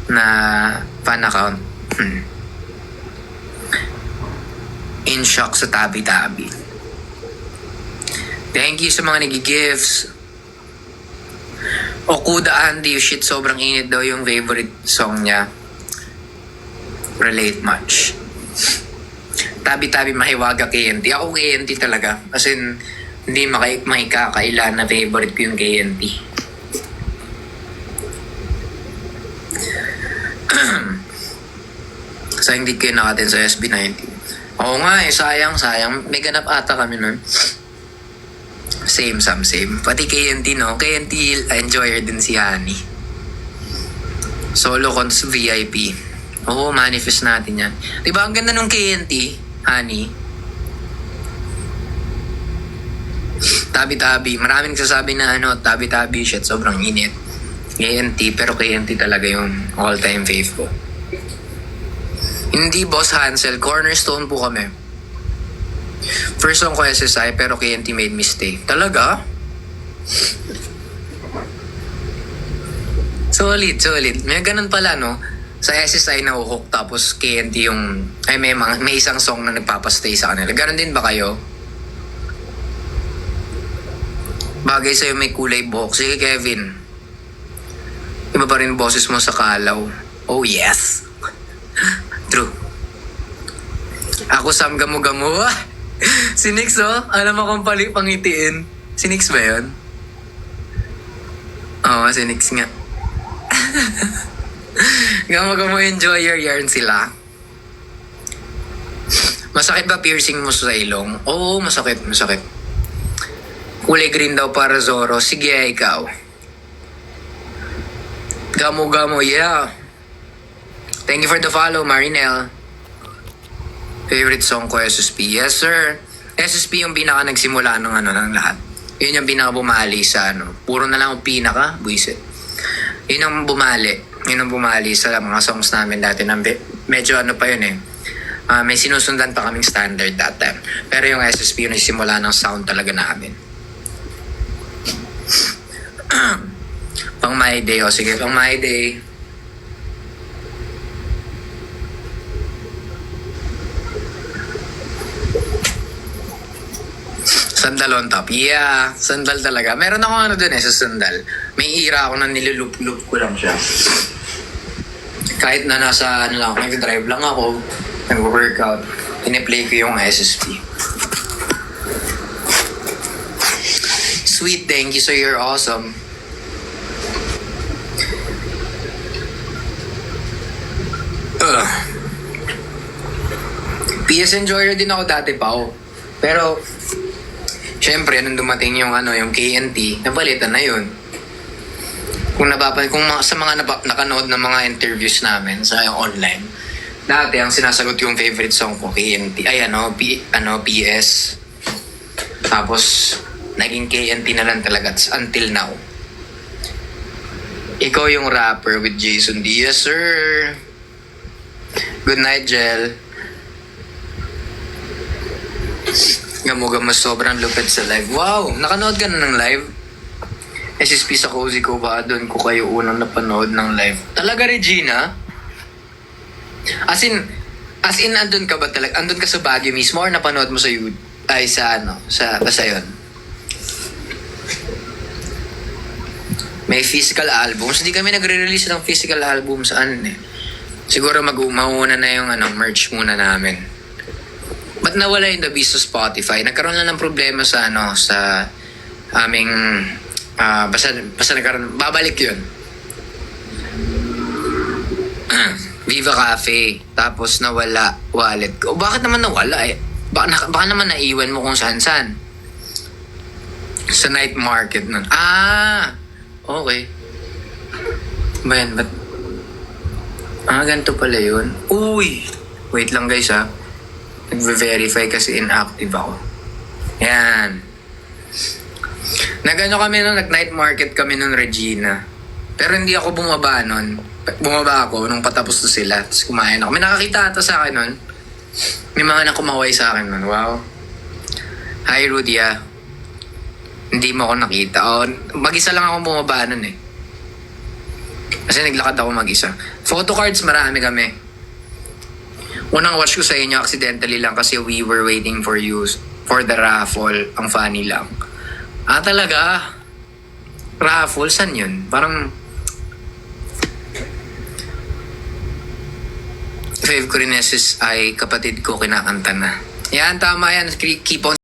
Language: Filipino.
na fan account. In shock sa tabi-tabi. Thank you sa mga nag-gifts. Okuda Andy, shit, sobrang init daw yung favorite song niya. Relate much. Tabi-tabi mahiwaga KNT. Ako KNT talaga. As in, hindi makikakaila na favorite ko yung KNT. So, hindi kayo nakatin sa SB19. Oo nga eh, sayang. May ganap ata kami nun. Same. Pati KNT, no? KNT enjoyer din si Honey. Solo cons VIP. Oo, manifest natin yan. Diba ang ganda nung KNT, Honey? Tabi-tabi. Maraming nagsasabi na tabi-tabi, shit, sobrang init. KNT, pero KNT talaga yung all-time fave ko. Hindi, Boss Hansel. Cornerstone po kami. First song ko SSI, pero KNT made me stay. Talaga? Solid. May ganun pala, no? Sa SSI na uhok, tapos KNT yung... Ay, may isang song na nagpapastay sa kanila. Ganun din ba kayo? Bagay sa'yo may kulay buhok. Sige, Kevin. Iba pa rin boses mo sa kalaw. Oh, yes. True. Ako Sam Gamu-Gamu. Si Nix, oh. Alam mo kung pangitiin. Si Nix ba yun? Oo, si Nix nga. Gamu-Gamu enjoyer yarn sila. Masakit ba piercing mo sa ilong? Oo, masakit. Kulay green daw para Zoro. Sige, ikaw. Gamu-Gamu, yeah. Thank you for the follow, Marinel. Favorite song ko, SSP. Yes, sir. SSP yung pinaka nagsimula ng lahat. Yun yung pinaka bumali sa Puro na lang yung pinaka, buisit. Yun ang bumali sa mga songs namin dati. Medyo pa yun eh. May sinusundan pa kaming standard that time. Pero yung SSP yung nagsimula ng sound talaga namin. Pang My Day. O sige, pang My Day. Sandal on top. Yeah, sandal talaga. Meron ako dun sa sandal. May ira ako na nilulup-lup ko lang siya. Kahit na nasa nag-drive lang ako, nag-workout, piniplay ko yung SSP. Sweet, thank you, so you're awesome. PS enjoyer din ako dati pa. Pero syempre, nung dumating yung KNT, napalitan na yun. Kung sa mga nakanood ng mga interviews namin sa online, dati ang sinasagot yung favorite song ko, KNT, PS. Tapos, naging KNT na lang talaga until now. Ikaw yung rapper with Jason Diaz, sir. Good night, Jel. Gamu-Gamu sobrang lupit sa live. Wow! Nakanood ka na ng live? SSP sa Cozy ko ba? Doon ko kayo unang napanood ng live. Talaga, Regina? As in, andun ka ba talaga? Andun ka sa Baguio mismo or napanood mo sa YouTube? Ay, basta yun. May physical albums. Hindi kami nagre-release ng physical albums. Siguro mauna na yung merch muna namin. Ba't nawala yung The Beast sa Spotify? Nagkaroon lang ng problema sa aming basta nagkaroon, babalik yun. Viva Cafe, tapos nawala wallet ko. Bakit naman nawala eh? Baka naman naiwan mo kung saan-saan. Sa night market nun. Okay. Ba't? Ganito pala yun. Uy! Wait lang guys Nag-verify kasi inactive ako. Yan. Nag-night market kami nun, Regina. Pero hindi ako bumaba nun. Bumaba ako nung patapos na sila. Tapos kumain ako. May nakakita ata sa akin nun. May mga nakumaway sa akin nun. Wow. Hi, Rudia. Hindi mo ako nakita. Mag-isa lang ako bumaba nun eh. Kasi naglakad ako mag-isa. Photo cards, marami kami. Unang watch ko sa inyo, accidentally lang kasi we were waiting for you for the raffle. Ang funny lang. Ah, talaga? Raffle? Saan yun? Parang... Fave ko rin ay kapatid ko kinakanta na. Yan, tama yan. Keep on